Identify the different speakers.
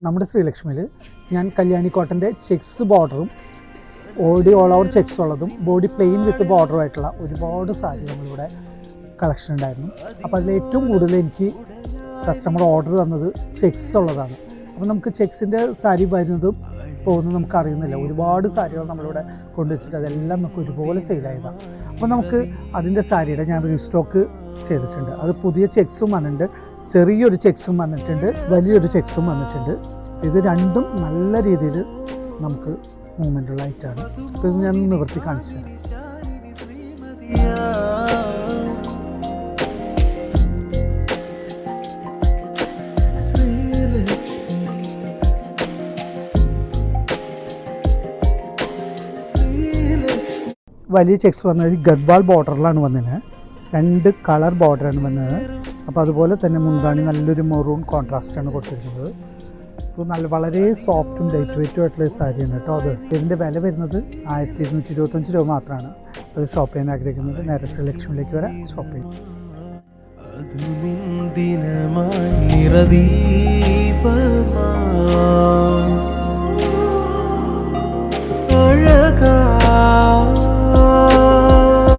Speaker 1: നമ്മുടെ ശ്രീലക്ഷ്മിയിൽ ഞാൻ കല്യാണി കോട്ടൻ്റെ ചെക്സ് ബോർഡറും ഓൾ ഓവർ ചെക്സ് ഉള്ളതും ബോഡി പ്ലെയിൻ വിത്ത് ബോർഡറുമായിട്ടുള്ള ഒരുപാട് സാരി നമ്മളിവിടെ കളക്ഷൻ ഉണ്ടായിരുന്നു. അപ്പോൾ അതിൽ ഏറ്റവും കൂടുതൽ എനിക്ക് കസ്റ്റമർ ഓർഡർ തന്നത് ചെക്സ് ഉള്ളതാണ്. അപ്പോൾ നമുക്ക് ചെക്സിൻ്റെ സാരി വരുന്നതും പോകുന്നതും നമുക്ക് അറിയുന്നില്ല. ഒരുപാട് സാരികൾ നമ്മളിവിടെ കൊണ്ടുവച്ചിട്ട് അതെല്ലാം നമുക്ക് ഒരുപോലെ സെയിലായതാണ്. അപ്പോൾ നമുക്ക് അതിൻ്റെ സാരിയുടെ ഞാൻ റീസ്റ്റോക്ക് ചെയ്തിട്ടുണ്ട്. അത് പുതിയ ചെക്സും വന്നിട്ടുണ്ട്, ചെറിയൊരു ചെക്സും വന്നിട്ടുണ്ട്, വലിയൊരു ചെക്സും വന്നിട്ടുണ്ട്. ഇത് രണ്ടും നല്ല രീതിയിൽ നമുക്ക് മൂവ്മെൻറ്റുള്ള ഐറ്റമാണ്. അപ്പോൾ ഇത് ഞാൻ നിവർത്തി കാണിച്ചു തരാം. വലിയ ചെക്സ് വന്നത് ഗദ്വാൾ ബോർഡറിലാണ് വന്നത്. 2 കളർ ബോർഡറാണ് വന്നത്. അപ്പോൾ അതുപോലെ തന്നെ മുന്താണി നല്ലൊരു മെറൂൺ കോൺട്രാസ്റ്റാണ് കൊടുത്തിരിക്കുന്നത്. അപ്പോൾ വളരെ സോഫ്റ്റും ലൈറ്റ് വെയ്റ്റും ആയിട്ടുള്ള സാരിയാണ് കേട്ടോ. അത് ഇതിൻ്റെ വില വരുന്നത് 1225 രൂപ മാത്രമാണ്. അത് ഷോപ്പ് ചെയ്യാൻ ആഗ്രഹിക്കുന്നത് നേരെ ശ്രീലക്ഷ്മിയിലേക്ക് വരാം, ഷോപ്പ് ചെയ്യും.